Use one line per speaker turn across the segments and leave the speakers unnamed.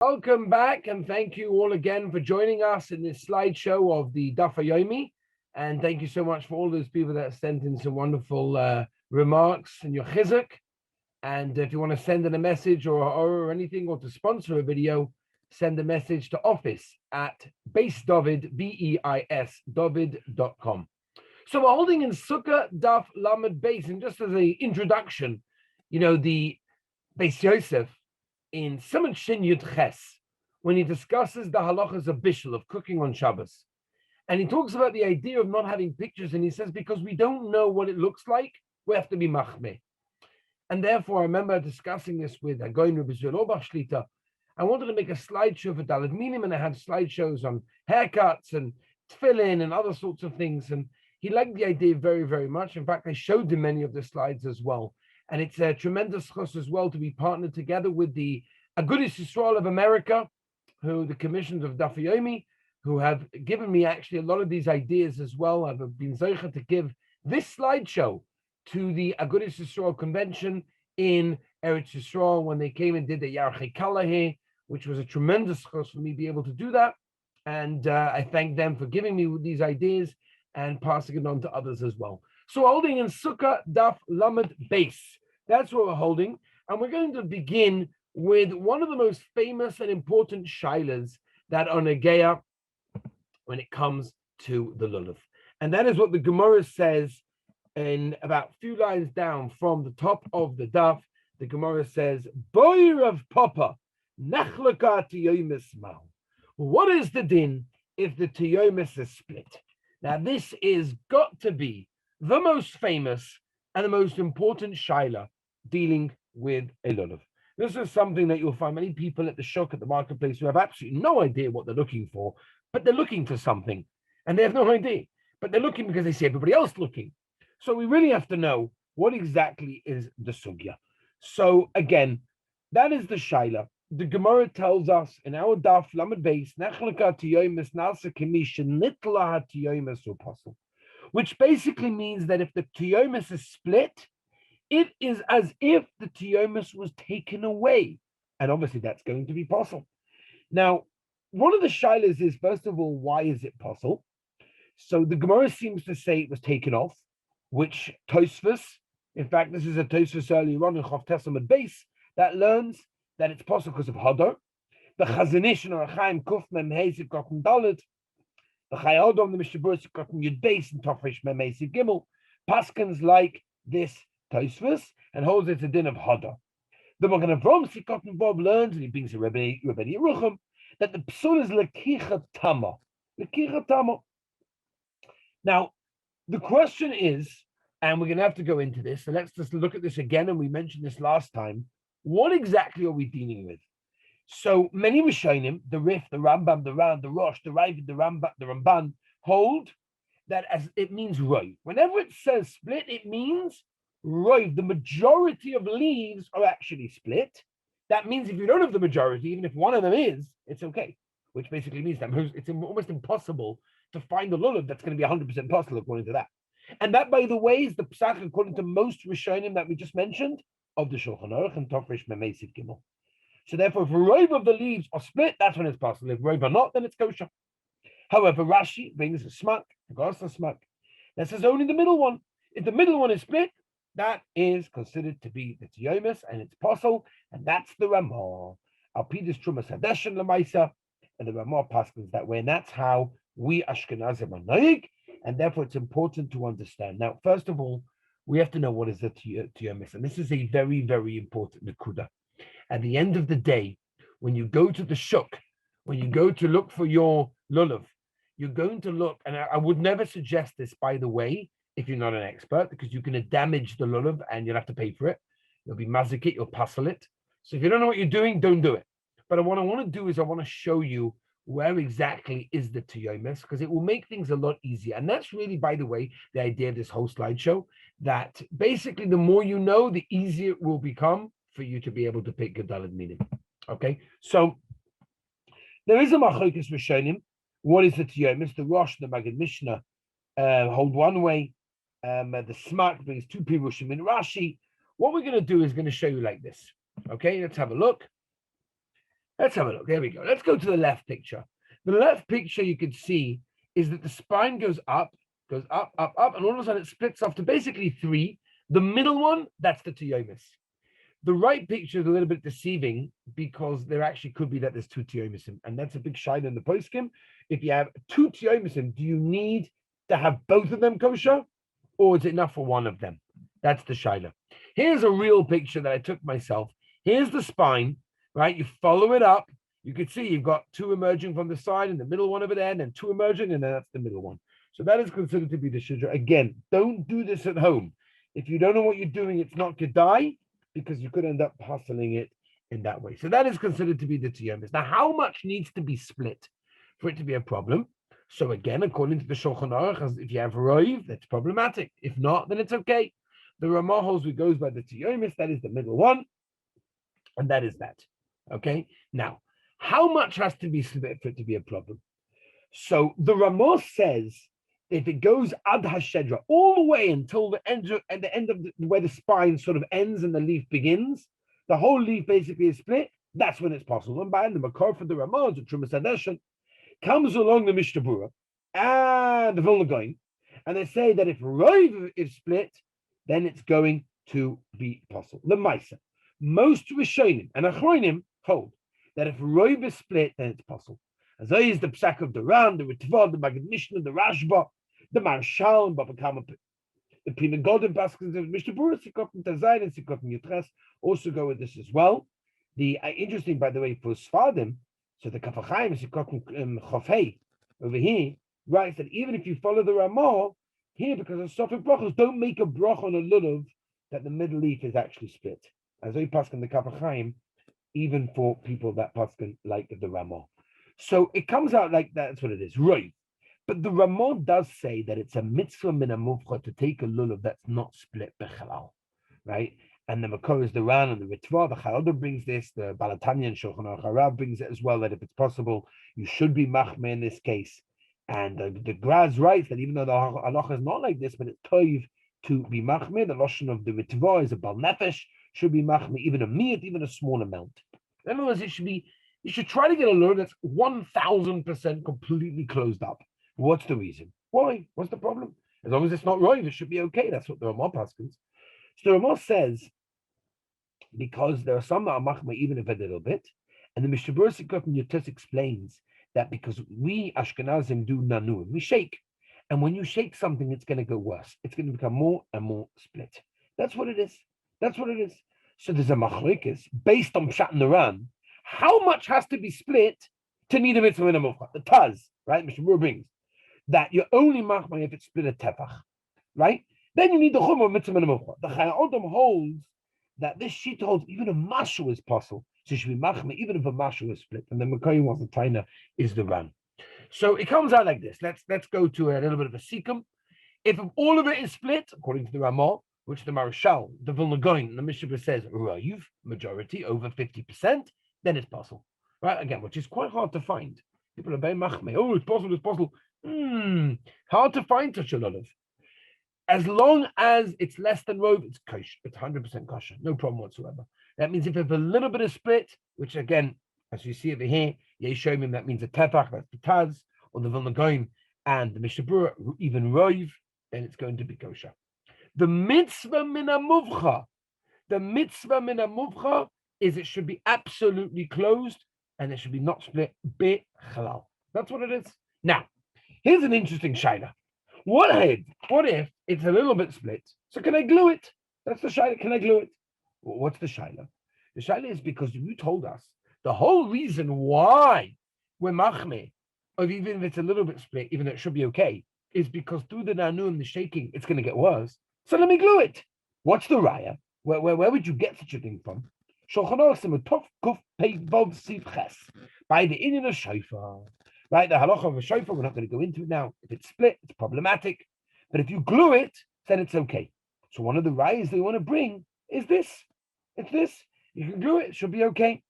Welcome back, and thank you all again for joining us in this slideshow of the Daf Yomi. And thank you so much for all those people that sent in some wonderful remarks and your chizuk. And if you want to send in a message or anything, or to sponsor a video, send a message to office@beisdavid, BEIS, David.com. So we're holding in Sukkah Daf Lamed Beis, and just as an introduction, the Beis Yosef in Siman Shin Yud Ches, when he discusses the halachas of bishul, of cooking on Shabbos, and he talks about the idea of not having pictures, and he says because we don't know what it looks like, we have to be machmeh. And therefore, I remember discussing this with Agoin Rabbi Shlita. I wanted to make a slideshow for Dalet Minim, and I had slideshows on haircuts and tefillin and other sorts of things, and he liked the idea very, very much. In fact, I showed him many of the slides as well. And it's a tremendous chus as well to be partnered together with the Agudas Yisrael of America, who the commissions of Daf Yomi, who have given me actually a lot of these ideas as well. I've been zeicha to give this slideshow to the Agudas Yisrael convention in Eretz Yisrael when they came and did the Yarchei Kala here, which was a tremendous chus for me to be able to do that. And I thank them for giving me these ideas and passing it on to others as well. So holding in Sukkah Daf Lamed Beis. That's what we're holding. And we're going to begin with one of the most famous and important shilas that are negeya when it comes to the lulav. And that is what the Gemara says in about a few lines down from the top of the daf. The Gemara says, Boy of Papa, Nachlaka Tiyomis Mal. What is the din if the Tiyomis is split? Now, this is got to be the most famous and the most important shaila dealing with a lulav. This is something that you'll find many people at the shuk, at the marketplace, who have absolutely no idea what they're looking for, but they're looking for something, and they have no idea. But they're looking because they see everybody else looking. So we really have to know what exactly is the sugya. So again, that is the shaila. The Gemara tells us in our daf lamed beis, nechleka tiyomis nasa kemish nitla tiyomis upasul, which basically means that if the tiyomis is split, it is as if the tiyomis was taken away. And obviously that's going to be possible. Now, one of the shilas is, first of all, why is it possible? So the Gemara seems to say it was taken off, which Tosfos, in fact, this is a Tosfos earlier on in Chof Testament base, that learns that it's possible because of Hadar. The Chazanish and Arachaim Kuf Mem Heisiv Gotten Dalet, the Chayodom, the Mishabur Gotten Yud Beis, and Tofresh Mem Heisiv Gimel, Paskins like this Tosfos and holds it's a din of Hadar. The Magen Avraham Sikot and Bob learns, and he brings a Rebbe Yerucham, that the psul is lekichat tama. Lekichat tama. Now, the question is, and we're going to have to go into this, so let's just look at this again, and we mentioned this last time. What exactly are we dealing with? So many Rishonim, the Rif, the Rambam, the Ran, the Rosh, the Ravid, the Ramban, hold that as it means rov. Whenever it says split, it means rov. The majority of leaves are actually split. That means if you don't have the majority, even if one of them is, it's okay. Which basically means that it's almost impossible to find a lulav that's going to be 100% possible according to that. And that, by the way, is the psach according to most Rishonim that we just mentioned of the Shulchan Aruch and Tofresh Memesiv Gimel. So therefore, if rov of the leaves are split, that's when it's possible. If rov are not, then it's kosher. However, Rashi brings a smak, that says only the middle one. If the middle one is split, that is considered to be the tiyomis, and it's possible, and that's the Ramah. Alpidus Trumas Hadesh and Lamaisa, and the Ramah paskins that way, and that's how we Ashkenazim are noig, and therefore it's important to understand. Now, first of all, we have to know what is the tiyomis, and this is a very, very important nekuda. At the end of the day, when you go to the shuk, when you go to look for your lulav, you're going to look, and I would never suggest this, by the way, if you're not an expert, because you're going to damage the lulav and you'll have to pay for it. You'll be mazik it, you'll puzzle it. So if you don't know what you're doing, don't do it. But what I want to do is I want to show you where exactly is the tiyomis, because it will make things a lot easier. And that's really, by the way, the idea of this whole slideshow, that basically the more you know, the easier it will become for you to be able to pick Dalet Minim. Okay, so there is a machlokes rishonim. What is the tiyomis? The Rosh, the Maggid Mishnah hold one way. The Smak brings two pirushim in Rashi. What we're going to do is going to show you like this. Okay, let's have a look. Let's have a look. There we go. Let's go to the left picture. The left picture you can see is that the spine goes up, up, and all of a sudden it splits off to basically three. The middle one, that's the tiomis. The right picture is a little bit deceiving because there actually could be that there's two tiomisim, and that's a big shine in the poskim. If you have two tiomisim, do you need to have both of them kosher, or is it enough for one of them? That's the shaila. Here's a real picture that I took myself. Here's the spine, right? You follow it up. You can see you've got two emerging from the side and the middle one over there, and then two emerging, and then that's the middle one. So that is considered to be the shidra. Again, don't do this at home. If you don't know what you're doing, it's not kedai, because you could end up hustling it in that way. So that is considered to be the tiyomis. Now, how much needs to be split for it to be a problem? So again, according to the Shulchan Aruch, if you have roiv, that's problematic. If not, then it's okay. The Ramah holds we goes by the tiyomis, that is the middle one, and that is that. Okay. Now, how much has to be split for it to be a problem? So the Ramah says if it goes ad hashedra all the way until the end of where the spine sort of ends and the leaf begins, the whole leaf basically is split. That's when it's possible. And by the makor for the Ramah, the Trumas Hadeshen, comes along the Mishnah Berurah and the Vilna Gaon, and they say that if roiv is split, then it's going to be possible. The Maisa, most Rishonim and Achronim hold that if roiv is split, then it's possible. As there is the psak of the Ran, the Ritva, the Magid Mishnah, the Rashba, the Marshal, and Baba Kama, the Pina Golden Baskins of Mishnah Berurah, Sukkah and Tazayin, and Sukkah and Yitras also go with this as well. The interesting, by the way, for Sfadim, so the Kafachayim, Sukkah and Chofei over here writes that even if you follow the Ramah here, because of Sofik brachos, don't make a brach on a lulav that the middle leaf is actually split. As we paskin the Kafachayim, even for people that paskin like the Ramah. So it comes out like that's what it is, right? But the Ramah does say that it's a mitzvah min muvcha to take a lulav that's not split bechalal, right? And the makor is the Ran and the Ritva. The Chalada brings this. The Balatanya and Shulchan Aruch Harav brings it as well. That if it's possible, you should be machmeh in this case. And the Graz writes that even though the halacha is not like this, but it's toiv to be machmeh. The lashon of the Ritva is a bal nefesh, should be machmeh, even a miyat, even a small amount. In other words, it should be. You should try to get a lulav that's 1,000% completely closed up. What's the reason? Why? What's the problem? As long as it's not roiv, it should be okay. That's what the Ramah paskins. So the Ramah says, because there are some that are machmeh even if a little bit, and the Mishnah Berurah Sukkah and Yotes explains that because we Ashkenazim do nanu, we shake, and when you shake something, it's going to go worse. It's going to become more and more split. That's what it is. That's what it is. So there's a machlokes based on Pshat and the Ran. How much has to be split to need a mitzvah in a mufcha? The Taz, right? Mishnah Berurah brings that you're only machmeh if it's split a tefach, right? Then you need the chumrah of mitzvah in a mufcha. The Chayei Adam holds that this sheet holds even a mashu is possible. So it should be machmeh even if a mashu is split. And the Makayim was the taina is the Ran. So it comes out like this. Let's go to a little bit of a sikkim. If all of it is split, according to the Ramah, which the Marshal, the Vilna Gaon, the Mishnah says roiv, majority over 50%, then it's possible, right? Again, which is quite hard to find. People are very machmeh. Oh, it's possible. It's possible. Hard to find such a lot of. As long as it's less than roiv, it's kosher. It's 100% kosher. No problem whatsoever. That means if you have a little bit of split, which again, as you see over here, Yeshomim, that means a tefach, that's the Taz, or the Vilna Gaon, and the Mishnah Berurah, even roiv, then it's going to be kosher. The mitzvah min muvcha, is it should be absolutely closed and it should be not split bechalal. That's what it is. Now, here's an interesting shaila. What if it's a little bit split? So can I glue it? That's the shaila. Can I glue it? Well, what's the shaila? The shaila is because you told us the whole reason why we're machmeh, of even if it's a little bit split, even though it should be okay, is because through the nanu and the shaking, it's going to get worse. So let me glue it. What's the raya? Where would you get such a thing from? By the Indian of shofar. Right, the halacha of a shofar, we're not going to go into it now. If it's split, it's problematic. But if you glue it, then it's okay. So one of the rayas they want to bring is this. It's this. You can glue it, it should be okay.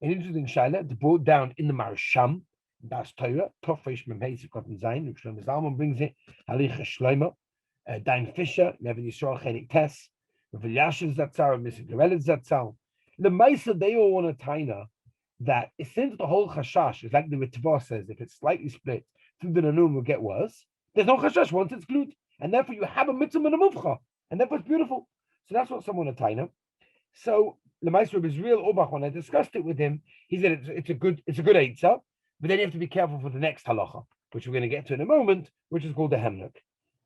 An interesting shaila, it's brought down in the Marsham, Das Torah, Tofresh Memheis Cotton Zain, which Shlomo Zalman brings it, Halicha Shlomo, Dain Fisher, Nevin Yisrael Chenik Tess, Rav Elyashiv Zatzal, Mr. Gorelitz Zatzal. The Maisa, they all want a taina that since the whole chashash is like the Ritva says, if it's slightly split, through the nanum will get worse. There's no chashash once it's glued, and therefore you have a mitzvah and a muvcha, and therefore it's beautiful. So that's what someone a taina. So the Maisa of Israel Obach, when I discussed it with him, he said it's a good eitzah, but then you have to be careful for the next halacha, which we're going to get to in a moment, which is called the hemnuk.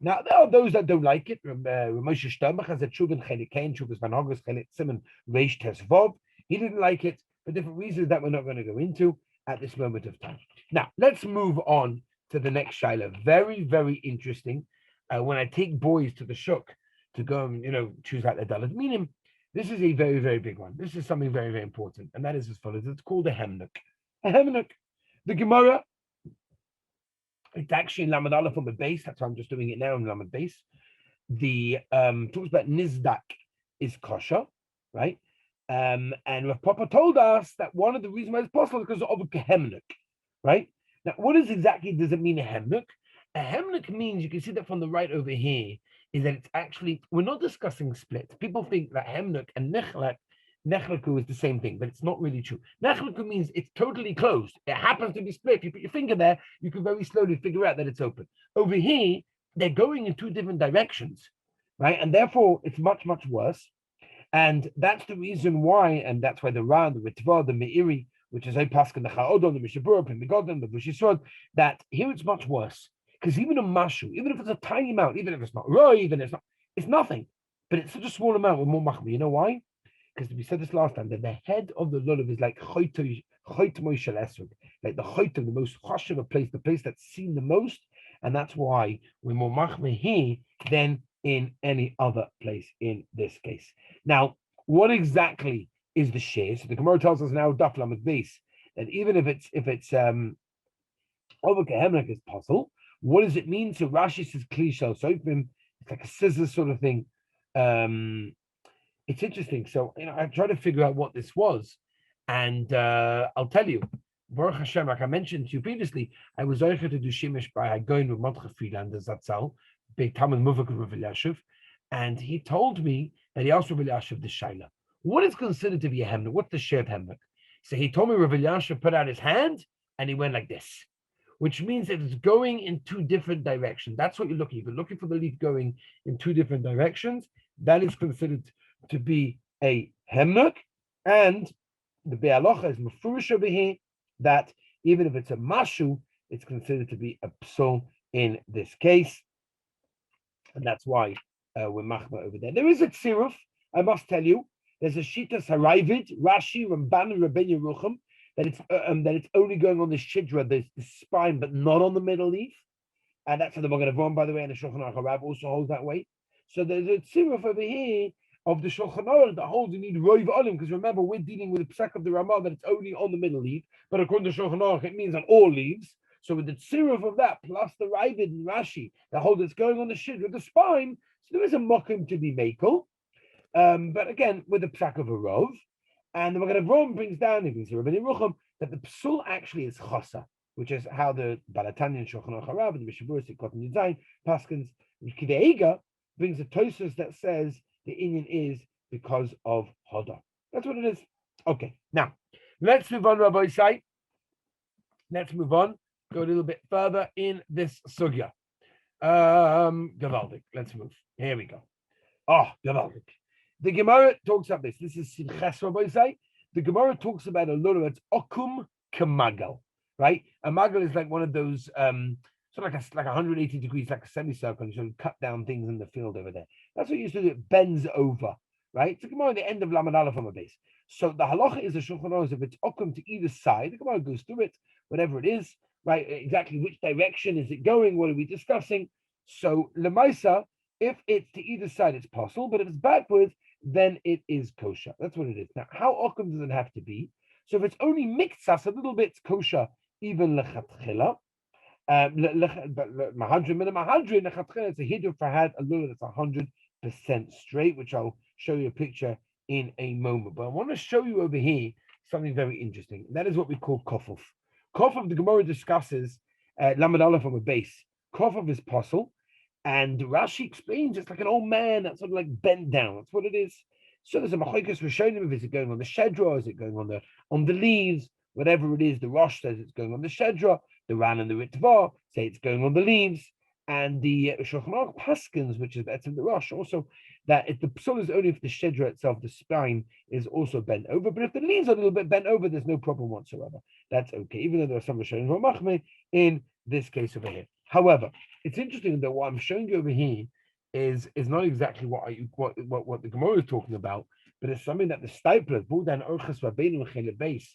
Now, there are those that don't like it. Moshe Steinbach has a Chuvin Chelikain, Chuvas Van Hogus Chelik Simon Reish Tesvov. He didn't like it for different reasons that we're not going to go into at this moment of time. Now, let's move on to the next shaila. Very, very interesting. When I take boys to the shuk to go and, choose out the Dalit Minim, this is a very, very big one. This is something very, very important. And that is as follows. It's called a hemnuk. A hemnuk. The Gemara, it's actually in Lamed Aleph on the base. That's why I'm just doing it now in Lamed base. The talks about Nizdak is kosher, right? And Rav Papa told us that one of the reasons why it's possible is because of a hemnuk, right? Now, what exactly does it mean, a hemnuk? A hemnuk means, you can see that from the right over here, is that it's actually, we're not discussing split. People think that hemnuk and nechlaku is the same thing, but it's not really true. Nechlaku means it's totally closed. It happens to be split. If you put your finger there, you can very slowly figure out that it's open. Over here, they're going in two different directions, right? And therefore, it's much, much worse. And that's the reason why, and that's why the Ran, the Ritva, the Meiri, which is a Paskin, the Chaodon, the Mishabur, the Megodon, the Bushisod, that here it's much worse. Because even a mashu, even if it's a tiny amount, even if it's not raw, even if it's nothing. But it's such a small amount with more machmi. You know why? Because we said this last time, that the head of the lulav is like choit moishel esrog, like the choit of the most chashuv place, the place that's seen the most, and that's why we're more machmi here than in any other place in this case. Now, what exactly is the share? So the Gemara tells us now, Daf Lamed base, that even if it's over kehemnek is possible. What does it mean? So Rashi says kli shel soifim. It's like a scissors sort of thing. It's interesting. So I tried to figure out what this was, and I'll tell you. Baruch Hashem, like I mentioned to you previously, I was over to do shimish by going with Mordechai Friedlander Zatzal, big Talmud Muvak of Rav Elyashiv, and he told me that he asked Rav Elyashiv the shaila, what is considered to be a hemnuk? What's the share of hemnuk? So he told me Rav Elyashiv put out his hand and he went like this, which means that it's going in two different directions. That's what you're looking. If you're looking for the leaf going in two different directions, that is considered to be a hemnuk. And the Be'alocha is mafurish over here that even if it's a mashu, it's considered to be a psul in this case. And that's why we're machma over there. There is a tziruf, I must tell you. There's a shita Sarayvid, Rashi, Ramban, and Rabbi Yerucham, that it's only going on the shidra, the spine, but not on the middle leaf. And that's how the Magen Avraham, by the way, and the Shulchan Aruch Rav also holds that way. So there's a tziruf over here of the Shulchan Aruch that holds you need roiv olim, because remember, we're dealing with the psak of the Ramah that it's only on the middle leaf, but according to Shulchan Aruch, it means on all leaves. So with the tziruf of that, plus the Ravid and Rashi that hold it's going on the shidra, the spine, so there is a mokim to be makel. But again, with the psak of a rov, and the Magen Avraham brings down, he brings Rabbi Yerucham, that the psul actually is chasa, which is how the Balatanya and Shulchan Aruch Harav and the Mishabur Sikot and Yudain Paskins Kideiga brings a tosus that says the Inyan is because of Hoda. That's what it is. Okay, now let's move on, Rabbi Isai. Let's move on. Go a little bit further in this sugya. Gavaldik. Let's move. Here we go. Oh, Gavaldik. The Gemara talks about this. This is Simchas Rabbi Isai. The Gemara talks about a lot of it's okum kamagal, right? A magal is like one of those, sort of like 180 degrees, like a semicircle. You sort of cut down things in the field over there. That's what you used to do. It bends over, right? The Gemara at the end of Lamed Aleph on the base. So the halacha is a shulchan aruch. If it's okum to either side, the Gemara goes through it, whatever it is, right? Exactly which direction is it going? What are we discussing? So lemaisa, if it's to either side, it's possible, but if it's backwards, then it is kosher. That's what it is. Now, how okum does it have to be? So if it's only miktsas, a little bit kosher, even lechatchila. Mahadrin min mahadrin lechatchila. It's a hiddur for had a little that's 100% straight, which I'll show you a picture in a moment. But I want to show you over here something very interesting. And that is what we call kofuf. Kofuf, the Gemara discusses Lamed Aleph on the base. Kofuf is possible. And Rashi explains it's like an old man that's sort of like bent down. That's what it is. So there's a machlokes rishonim, is it going on the shedra, is it going on the leaves, whatever it is. The Rosh says it's going on the shedra, the Ran and the Ritva say it's going on the leaves, and the Shulchan Aruch Paskins, which is better than the Rosh, also that if the psul is only if the shedra itself, the spine is also bent over, but if the leaves are a little bit bent over, there's no problem whatsoever. That's okay, even though there are some rishonim who are machmir in this case over here. However, it's interesting that what I'm showing you over here is not exactly what the Gemara is talking about, but it's something that the Stipler, Buldan Orchas Rabbeinu Chele Beis,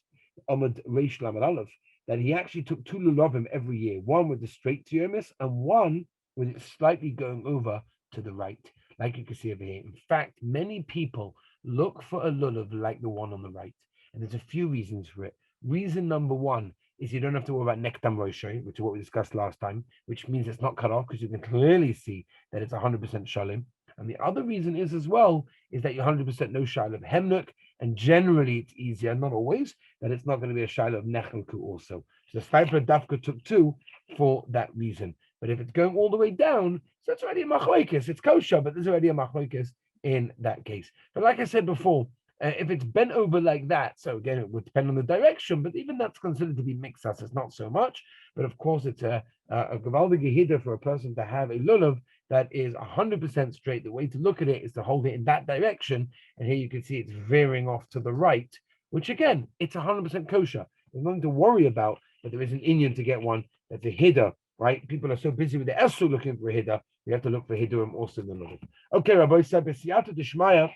Amud Reish Lamed Aleph, that he actually took 2 lulavim every year, one with the straight tiomis and one with it slightly going over to the right, like you can see over here. In fact, many people look for a lulav like the one on the right, and there's a few reasons for it. Reason number one is you don't have to worry about nektam roshay, which is what we discussed last time, which means it's not cut off because you can clearly see that it's 100% shalim. And the other reason is as well is that you're 100% no shalim hemnuk, and generally it's easier, not always, that it's not going to be a shaila of nechelku also. So the Stipler Dafka took 2 for that reason. But if it's going all the way down, so it's already a machlokes. It's kosher, but there's already a machlokes in that case. But like I said before, if it's bent over like that, so again, it would depend on the direction, but even that's considered to be mixas. It's not so much, but of course, it's a gavaldige hida for a person to have a lulav that is 100% straight. The way to look at it is to hold it in that direction, and here you can see it's veering off to the right, which again, it's 100% kosher. There's nothing to worry about, but there is an inyan to get one that's a hida, right? People are so busy with the esu looking for a hida, you have to look for hidurim also in the lulav. Okay, Rabbi Sabesiata Dishmaya.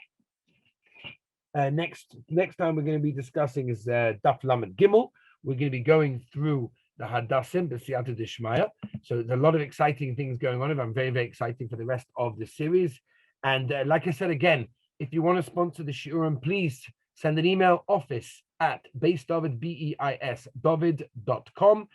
Next time we're going to be discussing is Daf Lamed Gimel. We're going to be going through the Hadassim, the Siyata Dishmaya. So there's a lot of exciting things going on. I'm very, very excited for the rest of the series. And like I said again, if you want to sponsor the Shiurim, please send an email, office@beisdavid, BEIS, david.com.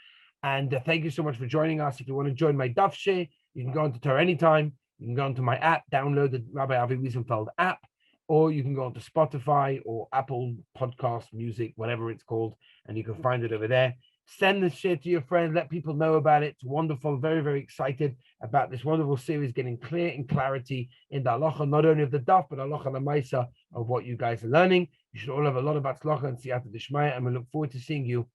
And thank you so much for joining us. If you want to join my Daf Share, you can go onto Torah anytime. You can go onto my app, download the Rabbi Avi Wiesenfeld app, or you can go onto Spotify or Apple Podcast Music, whatever it's called, and you can find it over there. Send the share to your friends, let people know about it. It's wonderful. Very, very excited about this wonderful series, getting clear and clarity in the halacha, not only of the daf, but halacha lemaisa of what you guys are learning. You should all have a lot of hatzlacha and siyata dishmaya, and we look forward to seeing you